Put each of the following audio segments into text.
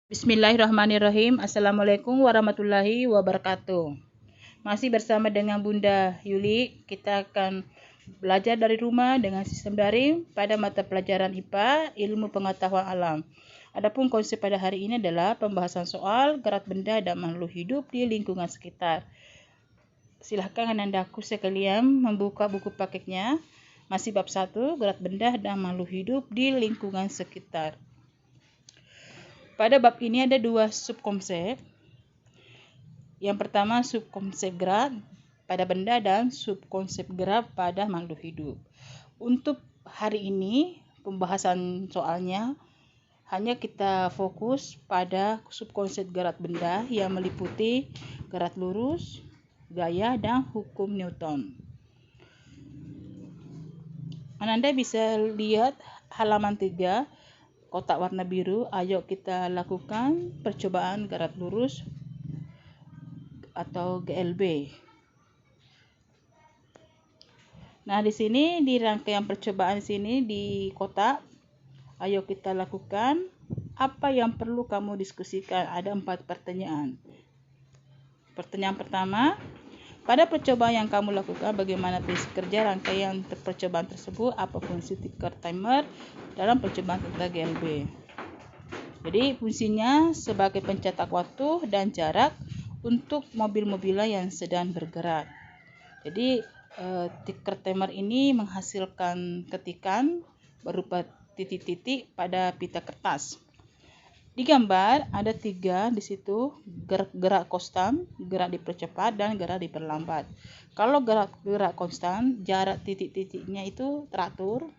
Bismillahirrahmanirrahim. Assalamualaikum warahmatullahi wabarakatuh. Masih bersama dengan Bunda Yuli, kita akan belajar dari rumah dengan sistem daring pada mata pelajaran IPA, Ilmu Pengetahuan Alam. Adapun konsep pada hari ini adalah pembahasan soal gerak benda dan makhluk hidup di lingkungan sekitar. Silahkan anandaku sekalian membuka buku paketnya. Masih bab 1, gerak benda dan makhluk hidup di lingkungan sekitar. Pada bab ini ada 2 subkonsep. Yang pertama subkonsep gerak pada benda dan subkonsep gerak pada makhluk hidup. Untuk hari ini pembahasan soalnya hanya kita fokus pada subkonsep gerak benda yang meliputi gerak lurus, gaya, dan hukum Newton. Anda bisa lihat halaman 3 kotak warna biru. Ayo kita lakukan percobaan gerak lurus atau GLB. Nah, di sini di rangkaian percobaan sini di kotak, ayo kita lakukan apa yang perlu kamu diskusikan. Ada 4 pertanyaan. Pertanyaan pertama, pada percobaan yang kamu lakukan, bagaimana prinsip kerja rangkaian percobaan tersebut? Apa fungsi ticker timer dalam percobaan tentang GLB? Jadi fungsinya sebagai pencetak waktu dan jarak untuk mobil-mobilan yang sedang bergerak. Jadi ticker timer ini menghasilkan ketikan berupa titik-titik pada pita kertas. Di gambar ada 3 di situ, gerak konstan, gerak dipercepat, dan gerak diperlambat. Kalau gerak konstan, jarak titik-titiknya itu teratur.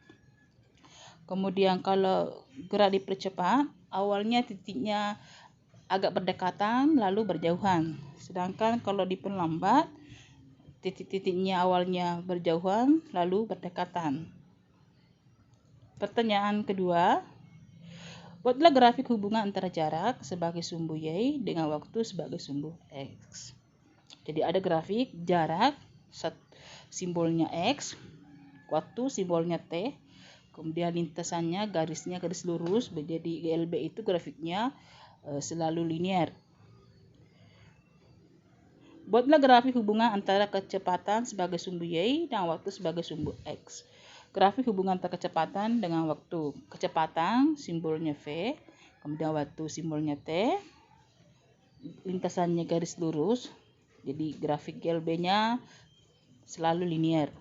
Kemudian kalau gerak dipercepat, awalnya titiknya agak berdekatan lalu berjauhan. Sedangkan kalau diperlambat, titik-titiknya awalnya berjauhan lalu berdekatan. Pertanyaan kedua, buatlah grafik hubungan antara jarak sebagai sumbu Y dengan waktu sebagai sumbu X. Jadi ada grafik jarak, simbolnya X, waktu simbolnya T, kemudian lintasannya garis lurus, jadi GLB itu grafiknya selalu linear. Buatlah grafik hubungan antara kecepatan sebagai sumbu Y dan waktu sebagai sumbu X. Grafik hubungan antara kecepatan dengan waktu. Kecepatan simbolnya V, kemudian waktu simbolnya T, lintasannya garis lurus, jadi grafik GLB-nya selalu linear.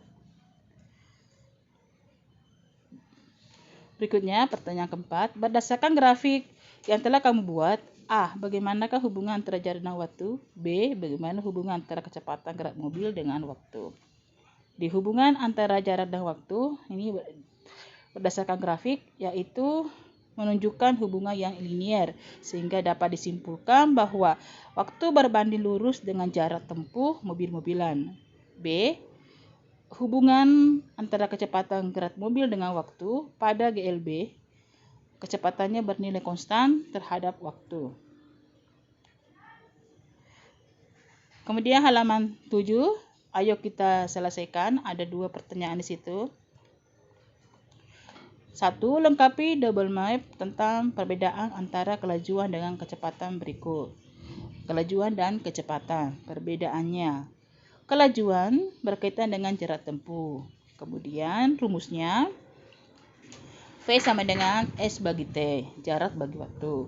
Berikutnya pertanyaan keempat, berdasarkan grafik yang telah kamu buat, A. Bagaimanakah hubungan antara jarak dan waktu? B. Bagaimana hubungan antara kecepatan gerak mobil dengan waktu? Di hubungan antara jarak dan waktu, ini berdasarkan grafik, yaitu menunjukkan hubungan yang linear, sehingga dapat disimpulkan bahwa waktu berbanding lurus dengan jarak tempuh mobil-mobilan. B. Hubungan antara kecepatan gerak mobil dengan waktu pada GLB, kecepatannya bernilai konstan terhadap waktu. Kemudian halaman 7, ayo kita selesaikan. Ada 2 pertanyaan di situ. 1. Lengkapi double map tentang perbedaan antara kelajuan dengan kecepatan berikut. Kelajuan dan kecepatan, perbedaannya. Kelajuan berkaitan dengan jarak tempuh. Kemudian rumusnya V sama dengan S bagi T, jarak bagi waktu.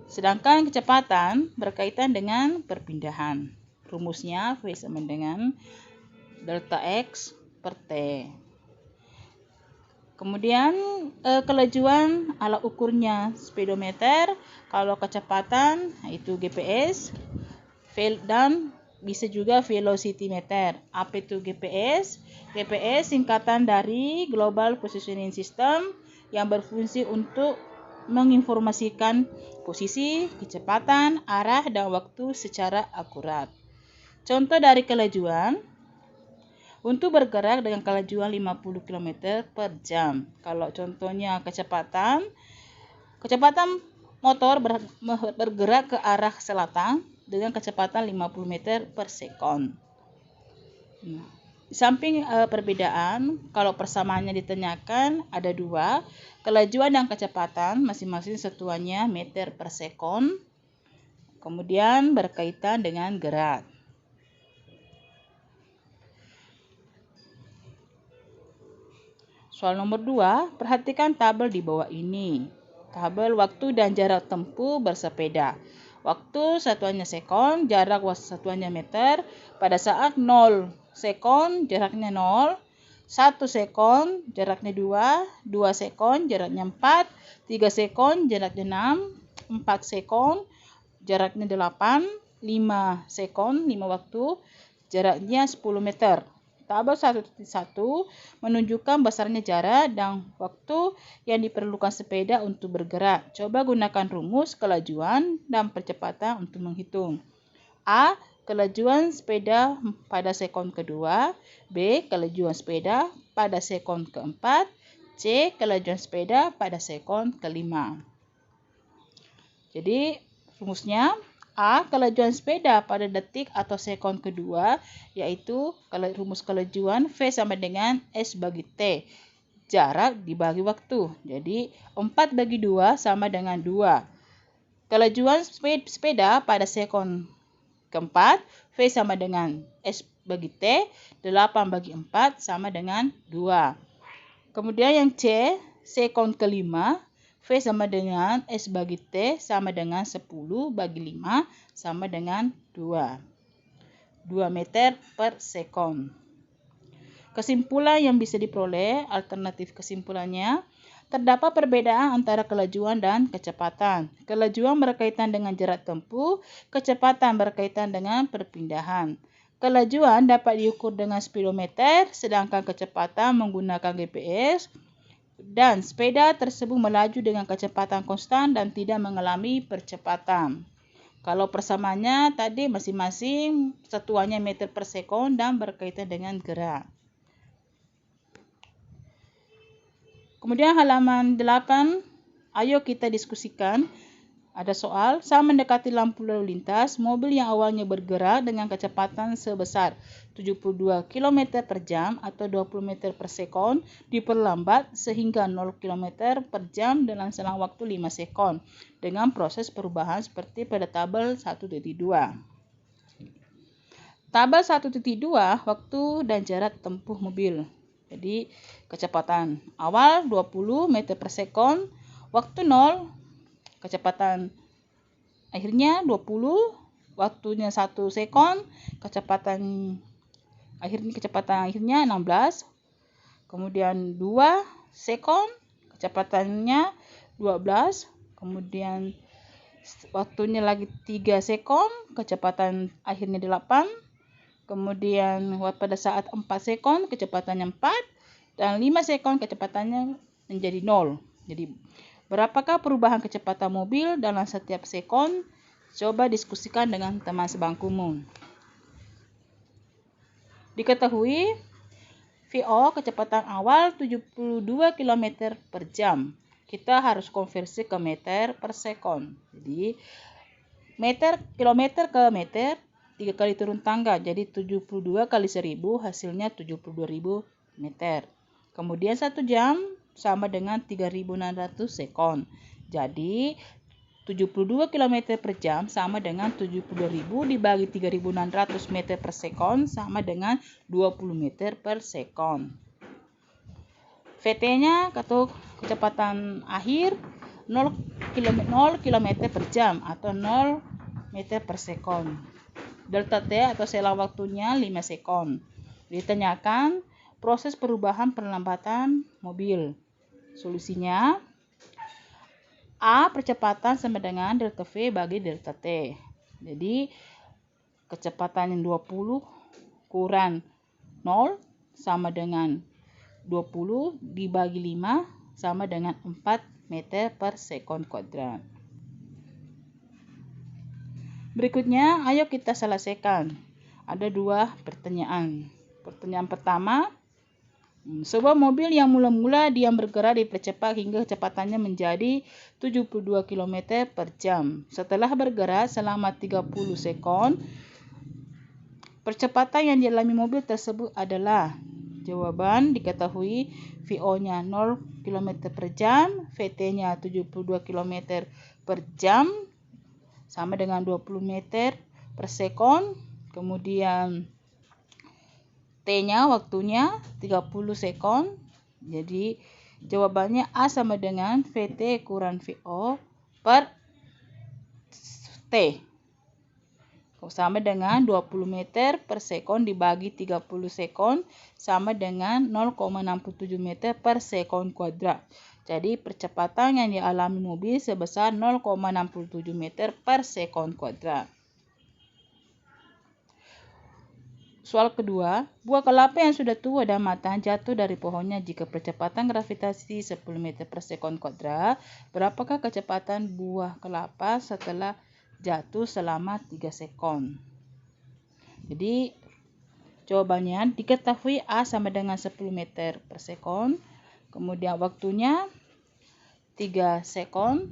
Sedangkan kecepatan berkaitan dengan perpindahan. Rumusnya V sama dengan delta X per T. Kemudian kelajuan alat ukurnya speedometer, kalau kecepatan itu GPS, dan bisa juga velocity meter. Apa itu GPS? GPS singkatan dari Global Positioning System yang berfungsi untuk menginformasikan posisi, kecepatan, arah, dan waktu secara akurat. Contoh dari kelajuan, untuk bergerak dengan kelajuan 50 km per jam. Kalau contohnya kecepatan motor bergerak ke arah selatan dengan kecepatan 50 meter per sekon. Nah, Di samping perbedaan, kalau persamaannya ditanyakan ada dua, kelajuan dan kecepatan masing-masing satuannya meter per sekon, kemudian berkaitan dengan gerak. Soal nomor 2, perhatikan tabel di bawah ini. Tabel waktu dan jarak tempuh bersepeda. Waktu satuannya sekon, jarak satuannya meter. Pada saat 0 sekon, jaraknya 0. 1 sekon, jaraknya 2. 2 sekon, jaraknya 4. 3 sekon, jaraknya 6. 4 sekon, jaraknya 8. 5 sekon, 5 waktu, jaraknya 10 meter. Tabel 1.1 menunjukkan besarnya jarak dan waktu yang diperlukan sepeda untuk bergerak. Coba gunakan rumus kelajuan dan percepatan untuk menghitung. A. Kelajuan sepeda pada sekon kedua. B. Kelajuan sepeda pada sekon keempat. C. Kelajuan sepeda pada sekon kelima. Jadi rumusnya A. Kelajuan sepeda pada detik atau sekon kedua, yaitu rumus kelajuan V sama dengan S bagi T. Jarak dibagi waktu. Jadi 4 bagi 2 sama dengan 2. Kelajuan sepeda pada sekon keempat, V sama dengan S bagi T. 8 bagi 4 sama dengan 2. Kemudian yang C, sekon kelima, V sama dengan S bagi T sama dengan 10 bagi 5 sama dengan 2. 2 meter per sekon. Kesimpulan yang bisa diperoleh, alternatif kesimpulannya, terdapat perbedaan antara kelajuan dan kecepatan. Kelajuan berkaitan dengan jarak tempuh, kecepatan berkaitan dengan perpindahan. Kelajuan dapat diukur dengan speedometer, sedangkan kecepatan menggunakan GPS. Dan sepeda tersebut melaju dengan kecepatan konstan dan tidak mengalami percepatan. Kalau persamaannya tadi masing-masing satuannya meter per sekon dan berkaitan dengan gerak. Kemudian halaman 8, ayo kita diskusikan. Ada soal, saat mendekati lampu lalu lintas, mobil yang awalnya bergerak dengan kecepatan sebesar 72 km per jam atau 20 meter per sekon diperlambat sehingga 0 km per jam dalam selang waktu 5 sekon dengan proses perubahan seperti pada tabel 1.2. Tabel 1.2 waktu dan jarak tempuh mobil. Jadi kecepatan awal 20 meter per sekon, waktu 0, kecepatan akhirnya 20, waktunya 1 sekon, kecepatan akhirnya 16. Kemudian 2 sekon, kecepatannya 12. Kemudian waktunya lagi 3 sekon, kecepatan akhirnya 8. Kemudian pada saat 4 sekon, kecepatannya 4. Dan 5 sekon, kecepatannya menjadi 0. Jadi berapakah perubahan kecepatan mobil dalam setiap sekon? Coba diskusikan dengan teman sebangkumu. Diketahui VO kecepatan awal 72 km per jam. Kita harus konversi ke meter per sekon. Jadi kilometer ke meter 3 kali turun tangga. Jadi 72 kali 1000 hasilnya 72.000 meter. Kemudian 1 jam sama dengan 3.600 sekon. Jadi 72 km per jam sama dengan 72.000 dibagi 3.600 meter per sekon sama dengan 20 meter per sekon. VT-nya atau kecepatan akhir 0 km per jam atau 0 meter per sekon. Delta T atau selang waktunya 5 sekon. Ditanyakan proses perubahan perlambatan mobil. Solusinya A. Percepatan sama dengan delta V bagi delta T. Jadi kecepatan yang 20 kurang 0 sama dengan 20 dibagi 5 sama dengan 4 meter per sekon kuadrat. Berikutnya, ayo kita selesaikan. Ada 2 pertanyaan. Pertanyaan pertama, sebuah mobil yang mula-mula diam bergerak dipercepat hingga kecepatannya menjadi 72 km per jam. Setelah bergerak selama 30 sekon, Percepatan yang dialami mobil tersebut adalah jawaban diketahui VO-nya 0 km per jam, VT-nya 72 km per jam, sama dengan 20 meter per sekon. Kemudian T-nya waktunya 30 sekon. Jadi jawabannya A sama dengan VT kurang VO per T. Sama dengan 20 meter per sekon dibagi 30 sekon sama dengan 0,67 meter per sekon kuadrat. Jadi percepatan yang dialami mobil sebesar 0,67 meter per sekon kuadrat. Soal kedua, buah kelapa yang sudah tua dan matang jatuh dari pohonnya jika percepatan gravitasi 10 meter per sekon kuadrat. Berapakah kecepatan buah kelapa setelah jatuh selama 3 sekon? Jadi jawabannya diketahui A sama dengan 10 meter per sekon. Kemudian waktunya 3 sekon.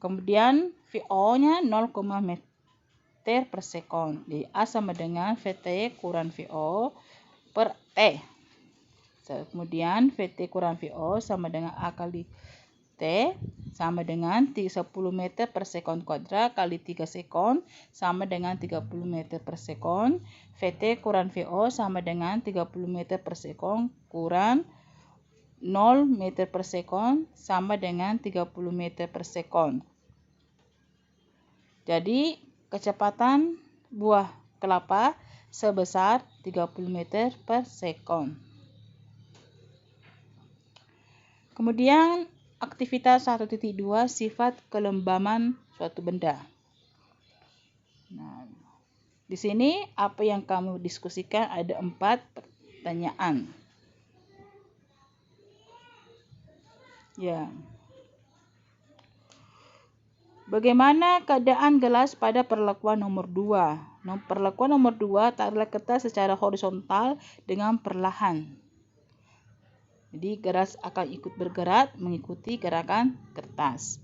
Kemudian VO-nya 0, meter per sekon. Jadi A sama dengan VT kurang VO per T. Kemudian VT kurang VO sama dengan A kali T sama dengan 10 meter per sekon kuadrat kali 3 sekon sama dengan 30 meter per sekon. VT kurang VO sama dengan 30 meter per sekon kurang 0 meter per sekon sama dengan 30 meter per sekon. Jadi kecepatan buah kelapa sebesar 30 meter per sekon. Kemudian aktivitas 1.2 sifat kelembaman suatu benda. Nah, di sini apa yang kamu diskusikan ada 4 pertanyaan. Ya. Bagaimana keadaan gelas pada perlakuan nomor 2? Perlakuan nomor 2 taruhlah kertas secara horizontal dengan perlahan. Jadi gelas akan ikut bergerak mengikuti gerakan kertas.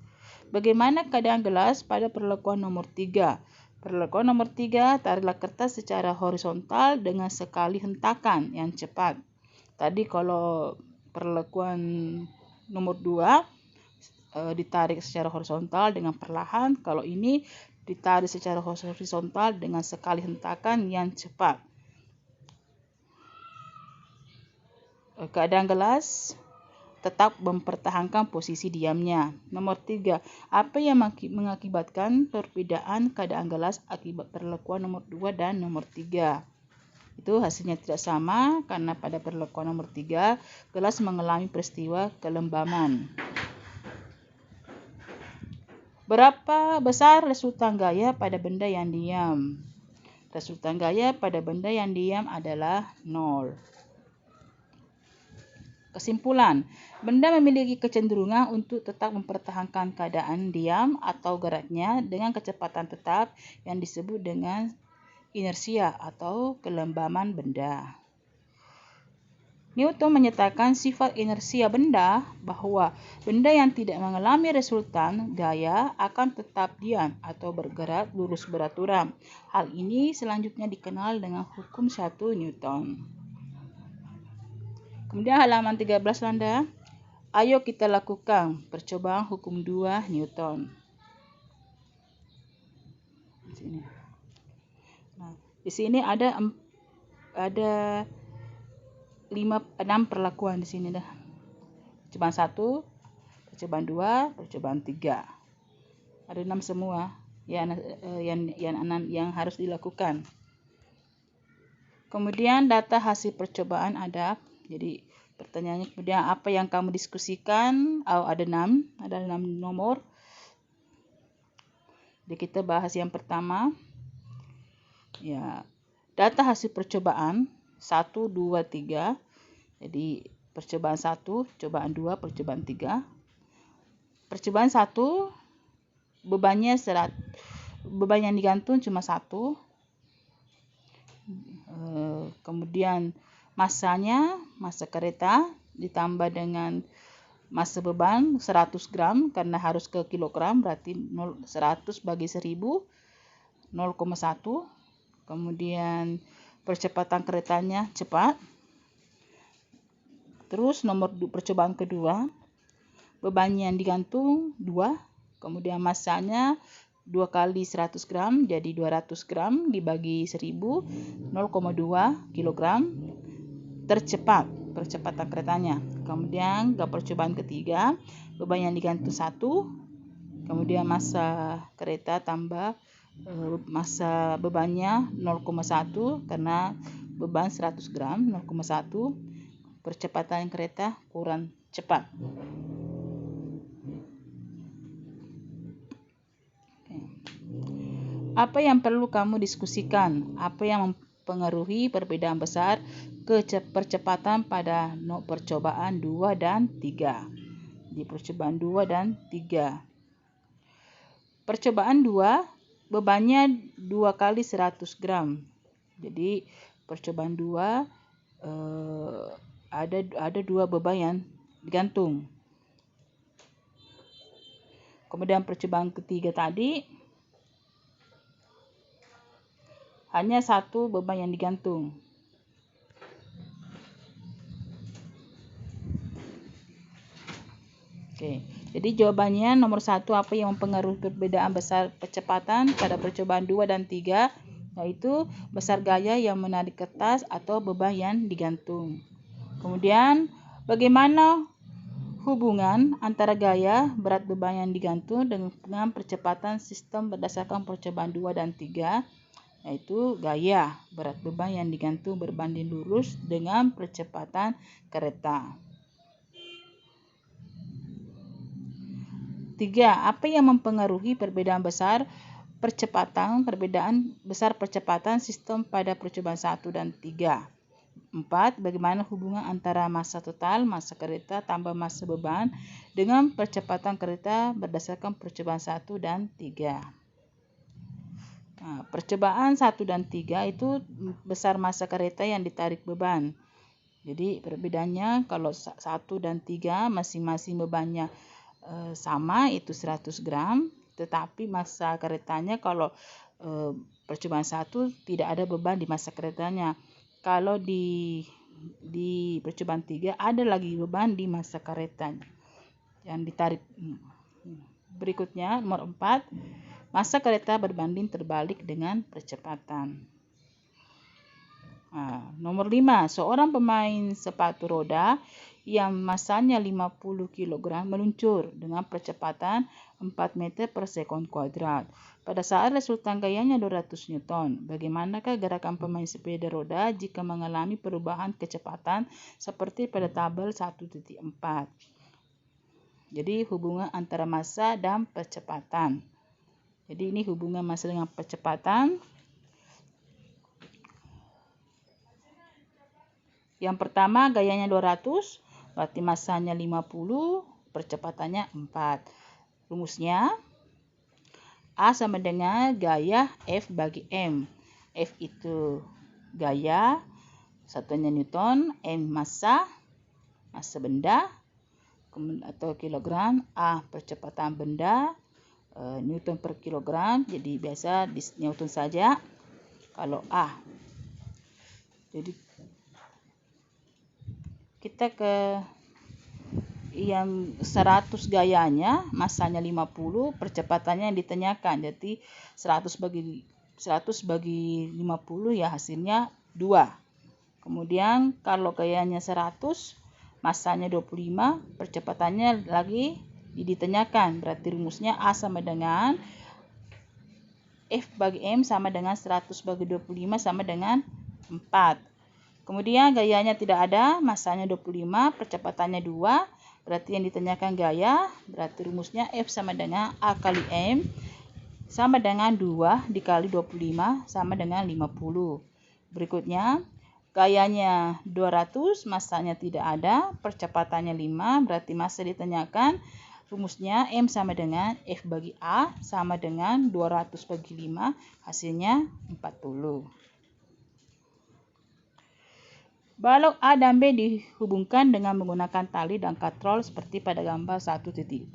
Bagaimana keadaan gelas pada perlakuan nomor 3? Perlakuan nomor 3 taruhlah kertas secara horizontal dengan sekali hentakan yang cepat. Tadi kalau perlakuan nomor 2 ditarik secara horizontal dengan perlahan. Kalau ini ditarik secara horizontal dengan sekali hentakan yang cepat. Keadaan gelas tetap mempertahankan posisi diamnya. Nomor 3. Apa yang mengakibatkan perbedaan keadaan gelas akibat perlakuan nomor 2 dan nomor 3? Itu hasilnya tidak sama karena pada perlakuan nomor 3 gelas mengalami peristiwa kelembaman. Berapa besar resultan gaya pada benda yang diam? Resultan gaya pada benda yang diam adalah 0. Kesimpulan, benda memiliki kecenderungan untuk tetap mempertahankan keadaan diam atau geraknya dengan kecepatan tetap yang disebut dengan inersia atau kelembaman benda. Newton menyatakan sifat inersia benda bahwa benda yang tidak mengalami resultan gaya akan tetap diam atau bergerak lurus beraturan. Hal ini selanjutnya dikenal dengan hukum 1 Newton. Kemudian halaman 13 Landa. Ayo kita lakukan percobaan hukum 2 Newton. Di sini ada 6 perlakuan di sini dah. Percobaan 1, percobaan 2, percobaan 3. Ada 6 semua yang harus dilakukan. Kemudian data hasil percobaan ada. Jadi pertanyaannya kemudian apa yang kamu diskusikan? Ada 6 nomor. Jadi kita bahas yang pertama. Ya, data hasil percobaan 1, 2, 3. Jadi percobaan 1, percobaan 2, percobaan 3. Percobaan 1 beban yang digantung cuma 1. Kemudian massa kereta ditambah dengan massa beban 100 gram karena harus ke kilogram, berarti 100 bagi 1000 0,1. Kemudian percepatan keretanya cepat. Terus percobaan kedua, beban yang digantung 2, kemudian masanya 2 kali 100 gram, jadi 200 gram dibagi 1000, 0,2 kilogram, tercepat percepatan keretanya. Kemudian percobaan ketiga, beban yang digantung 1, kemudian massa kereta tambah massa bebannya 0,1 karena beban 100 gram, 0,1, percepatan kereta kurang cepat. Apa yang perlu kamu diskusikan? Apa yang mempengaruhi perbedaan besar percepatan pada percobaan 2 dan 3? Di percobaan 2 dan 3. Percobaan 2, bebannya 2 kali 100 gram. Jadi percobaan 2 ada 2 beban yang digantung. Kemudian percobaan ketiga tadi hanya 1 beban yang digantung. Oke, jadi jawabannya nomor 1, apa yang mempengaruhi perbedaan besar percepatan pada percobaan 2 dan 3, yaitu besar gaya yang menarik kertas atau beban yang digantung. Kemudian, bagaimana hubungan antara gaya berat beban yang digantung dengan percepatan sistem berdasarkan percobaan 2 dan 3, yaitu gaya berat beban yang digantung berbanding lurus dengan percepatan kereta. 3. Apa yang mempengaruhi perbedaan besar percepatan sistem pada percobaan 1 dan 3? 4. Bagaimana hubungan antara massa total, massa kereta tambah massa beban dengan percepatan kereta berdasarkan percobaan 1 dan 3? Nah, percobaan 1 dan 3 itu besar massa kereta yang ditarik beban. Jadi perbedaannya kalau 1 dan 3 masing-masing bebannya sama, itu 100 gram, tetapi massa keretanya kalau percobaan 1 tidak ada beban di massa keretanya. Kalau di percobaan 3 ada lagi beban di massa keretanya yang ditarik. Berikutnya nomor 4, massa kereta berbanding terbalik dengan percepatan. Nomor 5, seorang pemain sepatu roda yang massanya 50 kg meluncur dengan percepatan 4 meter per sekon kuadrat. Pada saat resultan gayanya 200 Newton. Bagaimanakah gerakan pemain sepeda roda jika mengalami perubahan kecepatan seperti pada tabel 1.4? Jadi hubungan antara massa dan percepatan. Jadi ini hubungan massa dengan percepatan. Yang pertama gayanya 200, berarti massanya 50, percepatannya 4. Rumusnya A sama dengan gaya F bagi M. F itu gaya, satuannya Newton, M massa benda atau kilogram, A percepatan benda, Newton per kilogram, jadi biasa di Newton saja kalau A. Jadi kita ke yang 100 gayanya, massanya 50, percepatannya yang ditanyakan. Jadi 100 bagi 50 ya hasilnya 2. Kemudian kalau gayanya 100, massanya 25, percepatannya lagi ditanyakan. Berarti rumusnya A sama dengan F bagi M sama dengan 100 bagi 25 sama dengan 4. Kemudian gayanya tidak ada, massanya 25, percepatannya 2. Berarti yang ditanyakan gaya, berarti rumusnya F sama dengan A kali M sama dengan 2 dikali 25 sama dengan 50. Berikutnya, gayanya 200, massanya tidak ada, percepatannya 5, berarti massa ditanyakan. Rumusnya M sama dengan F bagi A sama dengan 200 bagi 5, hasilnya 40. Balok A dan B dihubungkan dengan menggunakan tali dan katrol seperti pada gambar 1.13.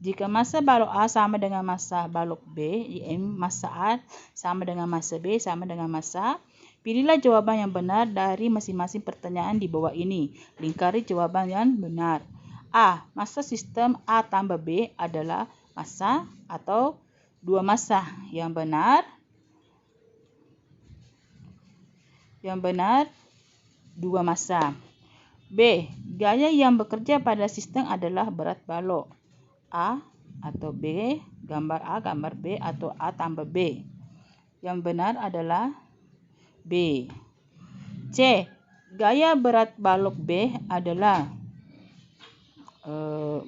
Jika massa balok A sama dengan massa balok B, massa A sama dengan massa B sama dengan massa, pilihlah jawaban yang benar dari masing-masing pertanyaan di bawah ini. Lingkari jawaban yang benar. A. Massa sistem A tambah B adalah massa atau 2 massa. Yang benar 2 massa. B. Gaya yang bekerja pada sistem adalah berat balok. A atau B, gambar A, gambar B, atau A tambah B. Yang benar adalah B. C. Gaya berat balok B adalah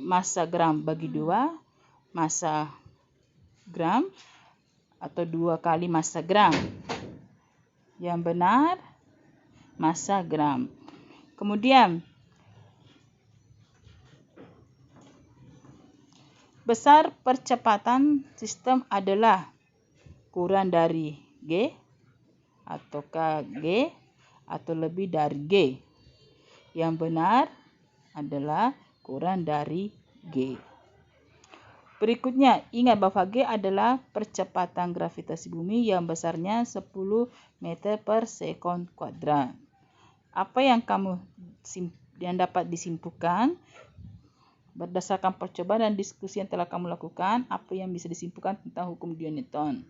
massa gram bagi 2 massa gram atau 2 kali massa gram. Yang benar massa gram. Kemudian besar percepatan sistem adalah kurang dari G ataukah G atau lebih dari G. Yang benar adalah kurang dari G. Berikutnya, ingat bahwa G adalah percepatan gravitasi bumi yang besarnya 10 meter per sekon kuadrat. Apa yang dapat disimpulkan berdasarkan percobaan dan diskusi yang telah kamu lakukan? Apa yang bisa disimpulkan tentang hukum Newton?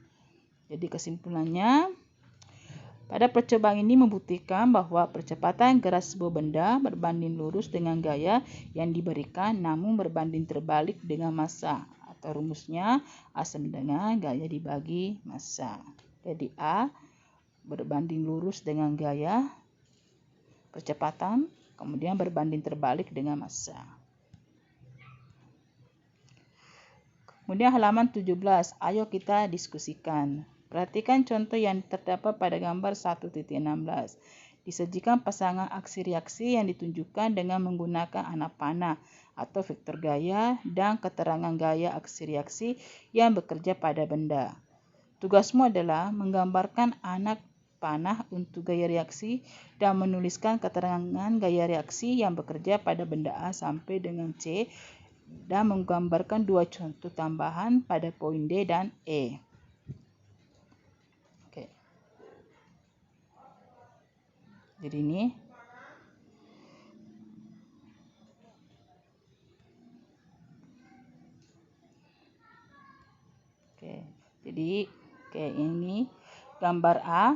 Jadi kesimpulannya, pada percobaan ini membuktikan bahwa percepatan gerak sebuah benda berbanding lurus dengan gaya yang diberikan, namun berbanding terbalik dengan massa. Atau rumusnya A sama dengan gaya dibagi massa. Jadi A berbanding lurus dengan gaya percepatan, kemudian berbanding terbalik dengan massa. Kemudian halaman 17, ayo kita diskusikan. Perhatikan contoh yang terdapat pada gambar 1.16. Disajikan pasangan aksi reaksi yang ditunjukkan dengan menggunakan anak panah atau vektor gaya dan keterangan gaya aksi reaksi yang bekerja pada benda. Tugasmu adalah menggambarkan anak panah untuk gaya reaksi dan menuliskan keterangan gaya reaksi yang bekerja pada benda A sampai dengan C dan menggambarkan 2 contoh tambahan pada poin D dan E. Oke. Jadi ini ini gambar A.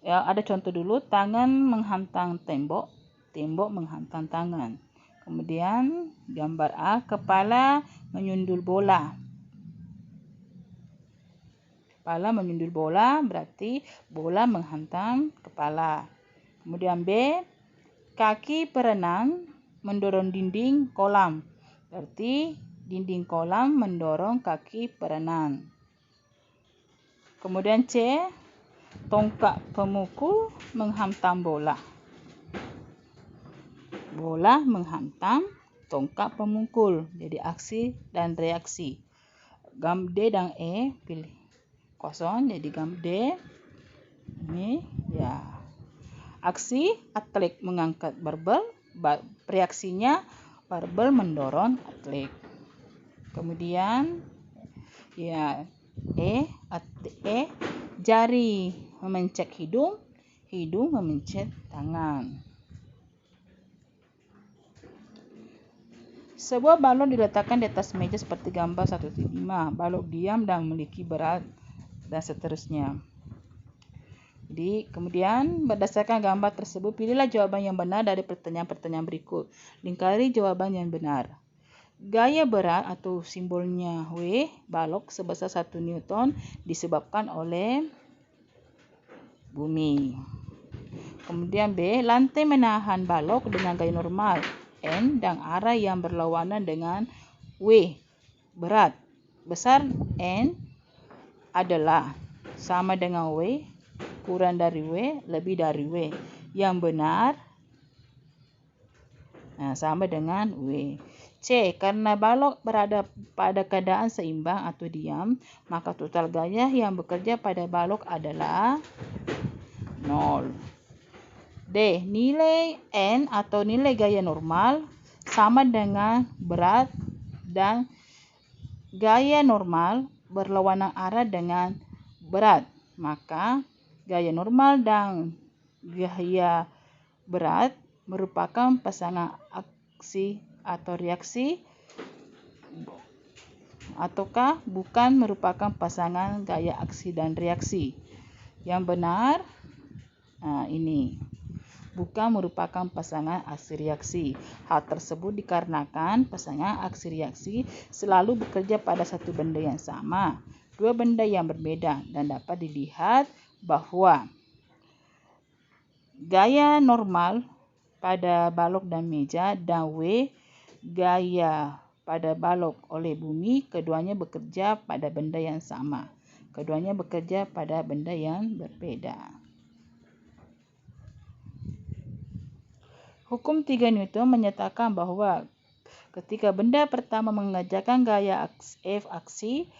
Ya, ada contoh dulu, tangan menghantam tembok, tembok menghantam tangan. Kemudian gambar A, kepala menyundul bola. Kepala menyundul bola berarti bola menghantam kepala. Kemudian B, kaki perenang mendorong dinding kolam. Berarti dinding kolam mendorong kaki perenang. Kemudian C, tongkat pemukul menghantam bola. Bola menghantam tongkat pemukul. Jadi aksi dan reaksi. Gambar D dan E pilih kosong. Jadi gambar D ini ya. Aksi atlet mengangkat barbel, reaksinya barbel mendorong atlet. Kemudian ya jari memencet hidung, hidung memencet tangan. Sebuah balon diletakkan di atas meja seperti gambar 1.5. Balon diam dan memiliki berat dan seterusnya. Jadi kemudian berdasarkan gambar tersebut, pilihlah jawaban yang benar dari pertanyaan-pertanyaan berikut. Lingkari jawaban yang benar. Gaya berat atau simbolnya W balok sebesar 1 Newton disebabkan oleh bumi. Kemudian B, lantai menahan balok dengan gaya normal N dan arah yang berlawanan dengan W. Berat besar N adalah sama dengan W, kurang dari W, lebih dari W. Yang benar sama dengan W. C, karena balok berada pada keadaan seimbang atau diam, maka total gaya yang bekerja pada balok adalah 0. D, nilai N atau nilai gaya normal sama dengan berat dan gaya normal berlawanan arah dengan berat. Maka gaya normal dan gaya berat merupakan pasangan aksi atau reaksi, ataukah bukan merupakan pasangan gaya aksi dan reaksi. Yang benar ini bukan merupakan pasangan aksi reaksi. Hal tersebut dikarenakan pasangan aksi reaksi selalu bekerja pada satu benda yang sama, dua benda yang berbeda, dan dapat dilihat bahwa gaya normal pada balok dan meja dan W gaya pada balok oleh bumi, keduanya bekerja pada benda yang sama. Keduanya bekerja pada benda yang berbeda. Hukum 3 Newton menyatakan bahwa ketika benda pertama mengerjakan gaya F aksi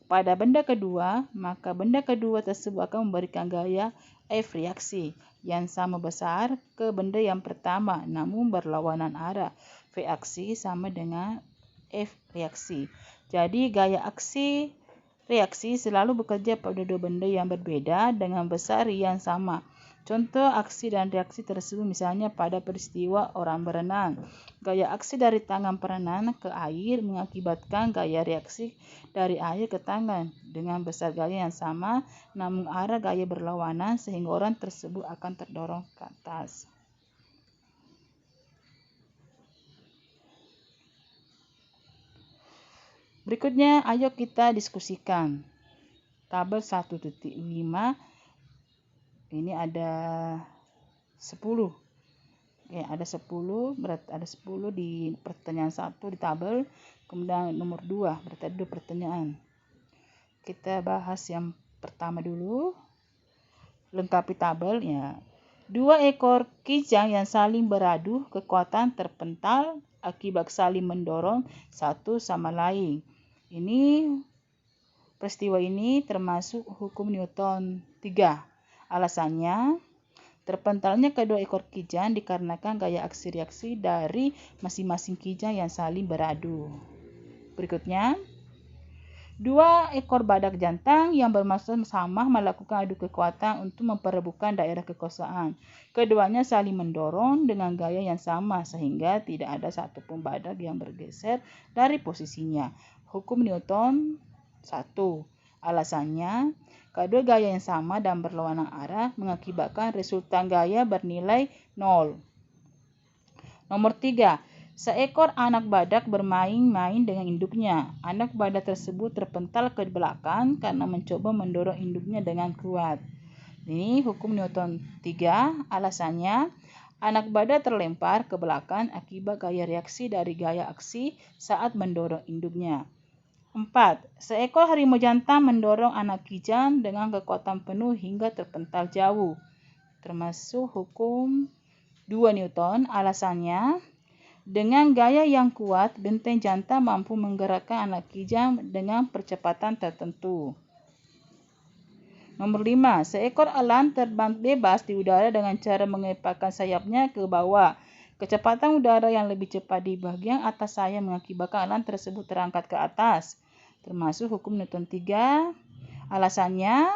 pada benda kedua, maka benda kedua tersebut akan memberikan gaya F reaksi yang sama besar ke benda yang pertama, namun berlawanan arah. V aksi sama dengan F reaksi. Jadi gaya aksi reaksi selalu bekerja pada dua benda yang berbeda dengan besar yang sama. Contoh aksi dan reaksi tersebut misalnya pada peristiwa orang berenang. Gaya aksi dari tangan perenang ke air mengakibatkan gaya reaksi dari air ke tangan dengan besar gaya yang sama, namun arah gaya berlawanan sehingga orang tersebut akan terdorong ke atas. Berikutnya, ayo kita diskusikan. Tabel 1.5 ini ada 10. Ada 10, berarti ada 10 di pertanyaan 1 di tabel. Kemudian nomor 2, berarti ada 2 pertanyaan. Kita bahas yang pertama dulu. Lengkapi tabel ya. 2 ekor kijang yang saling beradu kekuatan terpental akibat saling mendorong satu sama lain. Ini peristiwa ini termasuk hukum Newton 3. Alasannya, terpentalnya kedua ekor kijang dikarenakan gaya aksi reaksi dari masing-masing kijang yang saling beradu. Berikutnya, 2 ekor badak jantan yang bermaksud sama melakukan adu kekuatan untuk memperebutkan daerah kekuasaan. Keduanya saling mendorong dengan gaya yang sama sehingga tidak ada satupun badak yang bergeser dari posisinya. Hukum Newton 1. Alasannya, kedua gaya yang sama dan berlawanan arah mengakibatkan resultan gaya bernilai 0. Nomor 3. Seekor anak badak bermain-main dengan induknya. Anak badak tersebut terpental ke belakang karena mencoba mendorong induknya dengan kuat. Ini hukum Newton 3. Alasannya, anak badak terlempar ke belakang akibat gaya reaksi dari gaya aksi saat mendorong induknya. 4. Seekor harimau jantan mendorong anak kijang dengan kekuatan penuh hingga terpental jauh. Termasuk hukum 2 Newton. Alasannya, dengan gaya yang kuat, benteng jantan mampu menggerakkan anak kijang dengan percepatan tertentu. Nomor 5. Seekor elang terbang bebas di udara dengan cara mengepakkan sayapnya ke bawah. Kecepatan udara yang lebih cepat di bagian atas sayap mengakibatkan elang tersebut terangkat ke atas. Termasuk hukum Newton 3. Alasannya,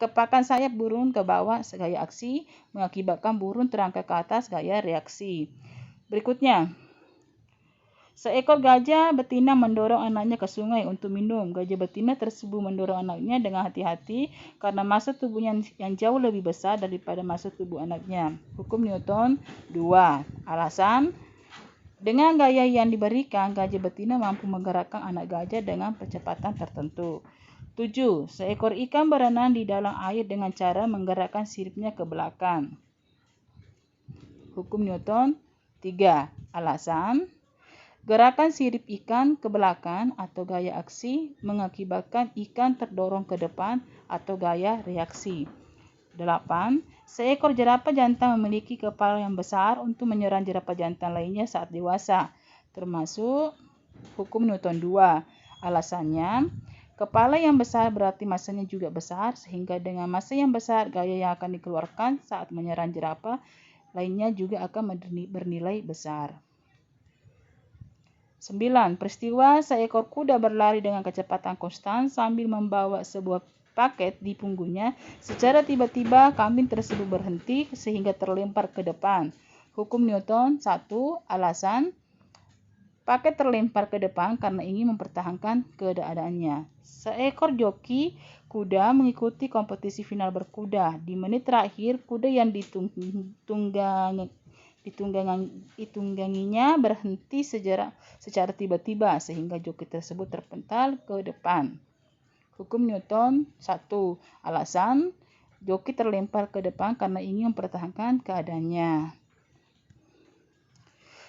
kepakan sayap burung ke bawah gaya aksi mengakibatkan burung terangkat ke atas gaya reaksi. Berikutnya, seekor gajah betina mendorong anaknya ke sungai untuk minum. Gajah betina tersebut mendorong anaknya dengan hati-hati karena massa tubuhnya yang jauh lebih besar daripada massa tubuh anaknya. Hukum Newton 2. Alasan, dengan gaya yang diberikan, gajah betina mampu menggerakkan anak gajah dengan percepatan tertentu. 7. Seekor ikan berenang di dalam air dengan cara menggerakkan siripnya ke belakang. Hukum Newton 3. Alasan, gerakan sirip ikan ke belakang atau gaya aksi mengakibatkan ikan terdorong ke depan atau gaya reaksi. 8. Seekor jerapah jantan memiliki kepala yang besar untuk menyerang jerapah jantan lainnya saat dewasa. Termasuk hukum Newton 2. Alasannya, kepala yang besar berarti massanya juga besar, sehingga dengan massa yang besar, gaya yang akan dikeluarkan saat menyerang jerapah lainnya juga akan bernilai besar. 9. Peristiwa seekor kuda berlari dengan kecepatan konstan sambil membawa sebuah paket di punggungnya. Secara tiba-tiba kambing tersebut berhenti sehingga terlempar ke depan. Hukum Newton 1. Alasan: paket terlempar ke depan karena ingin mempertahankan keadaannya. Seekor joki kuda mengikuti kompetisi final berkuda. Di menit terakhir, kuda yang ditungganginya berhenti secara tiba-tiba sehingga joki tersebut terpental ke depan. Hukum Newton 1. Alasan: joki terlempar ke depan karena ingin mempertahankan keadaannya.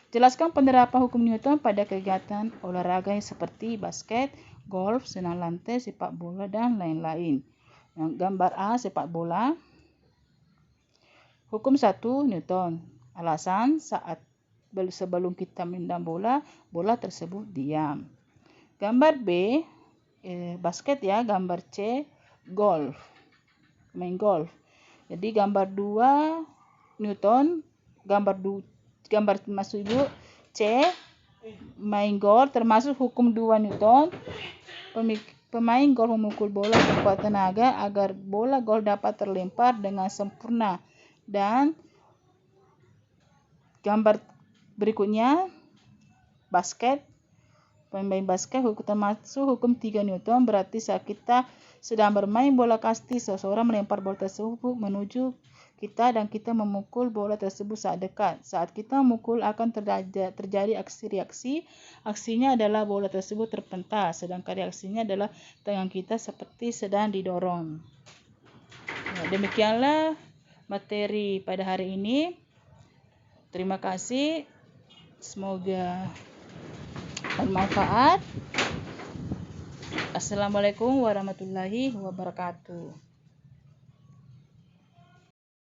Jelaskan penerapan hukum Newton pada kegiatan olahraga seperti basket, golf, senam lantai, sepak bola, dan lain-lain. Gambar A, sepak bola. Hukum 1 Newton. Alasan: sebelum kita menendang bola, bola tersebut diam. Gambar B, basket ya. Gambar C, golf. Main golf. Jadi gambar 2 Newton, gambar masuk ibu C, main golf, termasuk hukum 2 Newton. Pemain golf memukul bola sekuat tenaga agar bola golf dapat terlempar dengan sempurna. Dan gambar berikutnya basket. Pemain basket termasuk hukum 3 Newton, berarti saat kita sedang bermain bola kasti, seseorang melempar bola tersebut menuju kita dan kita memukul bola tersebut saat dekat. Saat kita memukul akan terjadi aksi reaksi. Aksinya adalah bola tersebut terpental, sedangkan reaksinya adalah tangan kita seperti sedang didorong. Demikianlah materi pada hari ini. Terima kasih. Semoga bermanfaat. Assalamualaikum warahmatullahi wabarakatuh.